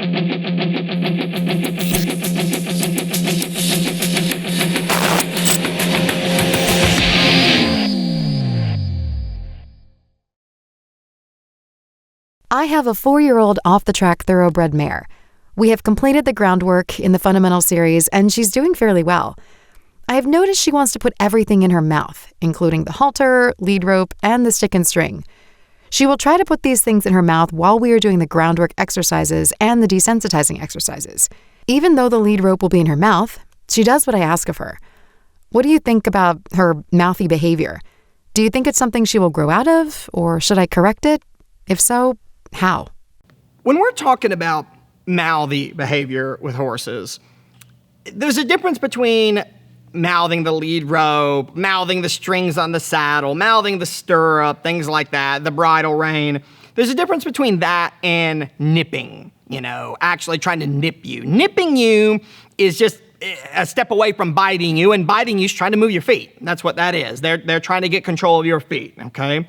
I have a 4-year-old off-the-track thoroughbred mare. We have completed the groundwork in the fundamental series, and she's doing fairly well. I have noticed she wants to put everything in her mouth, including the halter, lead rope, and the stick and string. She will try to put these things in her mouth while we are doing the groundwork exercises and the desensitizing exercises. Even though the lead rope will be in her mouth, she does what I ask of her. What do you think about her mouthy behavior? Do you think it's something she will grow out of, or should I correct it? If so, how? When we're talking about mouthy behavior with horses, there's a difference between mouthing the lead rope, mouthing the strings on the saddle, mouthing the stirrup, things like that, the bridle rein. There's a difference between that and nipping, actually trying to nip you. Nipping you is just a step away from biting you, and biting you is trying to move your feet. That's what that is. They're trying to get control of your feet, okay?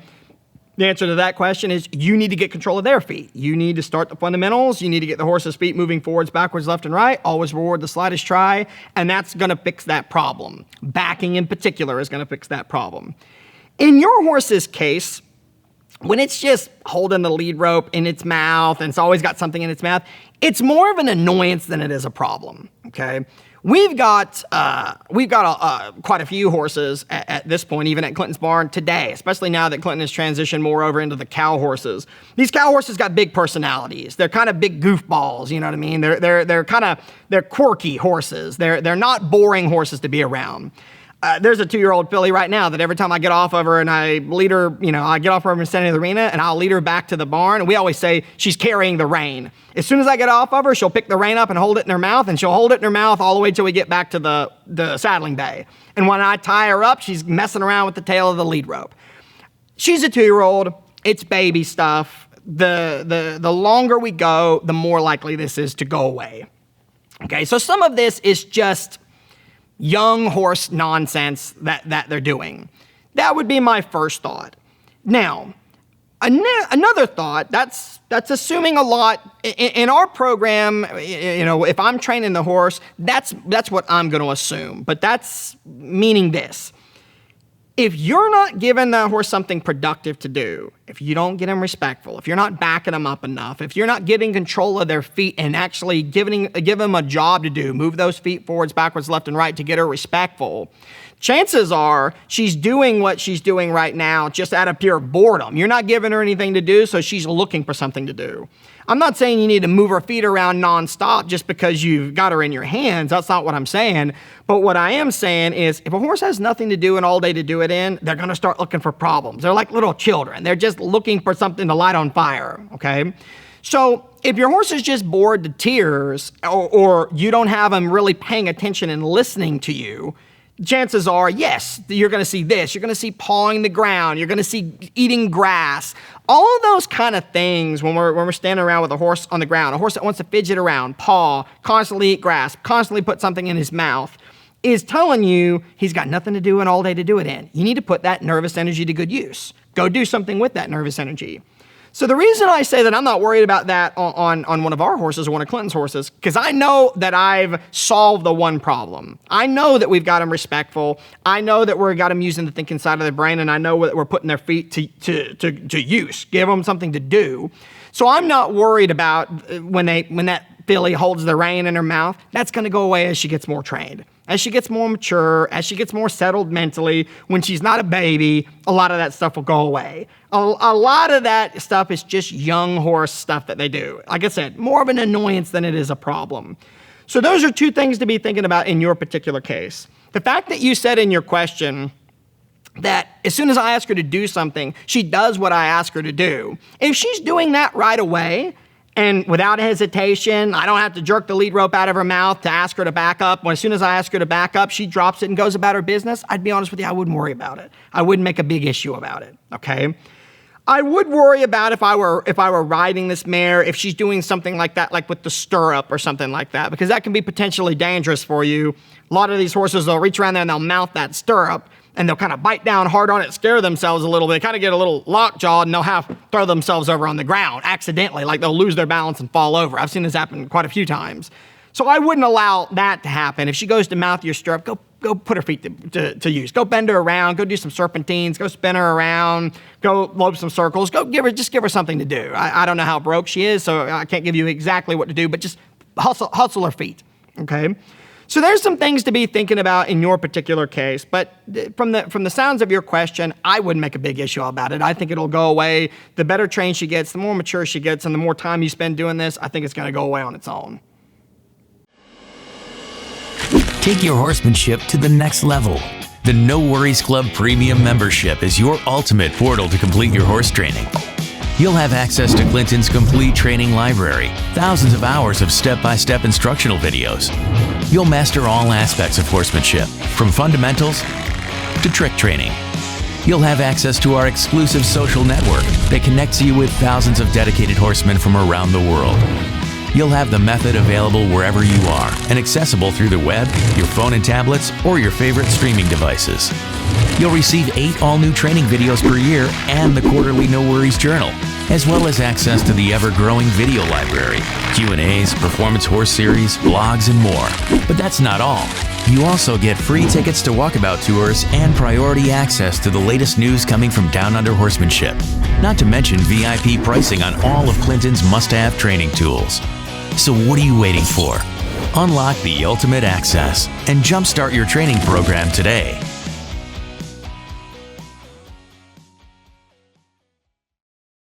The answer to that question is you need to get control of their feet. You need to start the fundamentals. You need to get the horse's feet moving forwards, backwards, left, and right. Always reward the slightest try, and that's going to fix that problem. Backing in particular is going to fix that problem. In your horse's case, when it's just holding the lead rope in its mouth and it's always got something in its mouth, it's more of an annoyance than it is a problem, okay? We've got quite a few horses at this point, even at Clinton's barn today, especially now that Clinton has transitioned more over into the cow horses. These cow horses got big personalities. They're kind of big goofballs, you know what I mean? They're quirky horses. They're not boring horses to be around. There's a 2-year-old filly right now that every time I get off of her and I lead her, I get off of her in the arena and I'll lead her back to the barn. And we always say she's carrying the rein. As soon as I get off of her, she'll pick the rein up and hold it in her mouth, and she'll hold it in her mouth all the way till we get back to the saddling bay. And when I tie her up, she's messing around with the tail of the lead rope. She's a 2-year-old. It's baby stuff. The longer we go, the more likely this is to go away. Okay, so some of this is just young horse nonsense that they're doing. That would be my first thought. Now, another thought, that's assuming a lot. In our program, if I'm training the horse, that's what I'm going to assume. But that's meaning this. If you're not giving that horse something productive to do, if you don't get them respectful, if you're not backing them up enough, if you're not getting control of their feet and actually give them a job to do, move those feet forwards, backwards, left, and right to get her respectful, chances are she's doing what she's doing right now just out of pure boredom. You're not giving her anything to do, so she's looking for something to do. I'm not saying you need to move her feet around nonstop just because you've got her in your hands. That's not what I'm saying. But what I am saying is if a horse has nothing to do and all day to do it in, they're going to start looking for problems. They're like little children. They're just looking for something to light on fire, okay? So if your horse is just bored to tears or you don't have him really paying attention and listening to you, chances are, yes, you're going to see this. You're going to see pawing the ground. You're going to see eating grass. All of those kind of things when we're standing around with a horse on the ground, a horse that wants to fidget around, paw, constantly eat grass, constantly put something in his mouth, is telling you he's got nothing to do and all day to do it in. You need to put that nervous energy to good use. Go do something with that nervous energy. So the reason I say that I'm not worried about that on one of our horses or one of Clinton's horses, because I know that I've solved the one problem. I know that we've got them respectful. I know that we've got them using the thinking side of their brain, and I know that we're putting their feet to use, give them something to do. So I'm not worried about when that filly holds the rein in her mouth. That's going to go away as she gets more trained. As she gets more mature, as she gets more settled mentally, when she's not a baby, a lot of that stuff will go away. A lot of that stuff is just young horse stuff that they do. Like I said, more of an annoyance than it is a problem. So those are two things to be thinking about in your particular case. The fact that you said in your question that as soon as I ask her to do something, she does what I ask her to do. If she's doing that right away, and without hesitation, I don't have to jerk the lead rope out of her mouth to ask her to back up. When as soon as I ask her to back up, she drops it and goes about her business. I'd be honest with you, I wouldn't worry about it. I wouldn't make a big issue about it, okay? I would worry about if I were riding this mare, if she's doing something like that, like with the stirrup or something like that, because that can be potentially dangerous for you. A lot of these horses, they'll reach around there and they'll mount that stirrup. and they'll kind of bite down hard on it, scare themselves a little bit, kind of get a little lockjawed, and they'll have to throw themselves over on the ground accidentally, like they'll lose their balance and fall over. I've seen this happen quite a few times. So I wouldn't allow that to happen. If she goes to mouth your stirrup, go put her feet to use. Go bend her around, go do some serpentines, go spin her around, go lope some circles, just give her something to do. I don't know how broke she is, so I can't give you exactly what to do, but just hustle her feet, okay? So there's some things to be thinking about in your particular case, but from the sounds of your question, I wouldn't make a big issue about it. I think it'll go away. The better trained she gets, the more mature she gets, and the more time you spend doing this, I think it's going to go away on its own. Take your horsemanship to the next level. The No Worries Club Premium membership is your ultimate portal to complete your horse training. You'll have access to Clinton's complete training library, thousands of hours of step-by-step instructional videos. You'll master all aspects of horsemanship, from fundamentals to trick training. You'll have access to our exclusive social network that connects you with thousands of dedicated horsemen from around the world. You'll have the method available wherever you are and accessible through the web, your phone and tablets, or your favorite streaming devices. You'll receive 8 all-new training videos per year and the quarterly No Worries Journal, as well as access to the ever-growing video library, Q&As, performance horse series, blogs, and more. But that's not all. You also get free tickets to walkabout tours and priority access to the latest news coming from Down Under horsemanship, not to mention VIP pricing on all of Clinton's must-have training tools. So what are you waiting for? Unlock the ultimate access and jumpstart your training program today.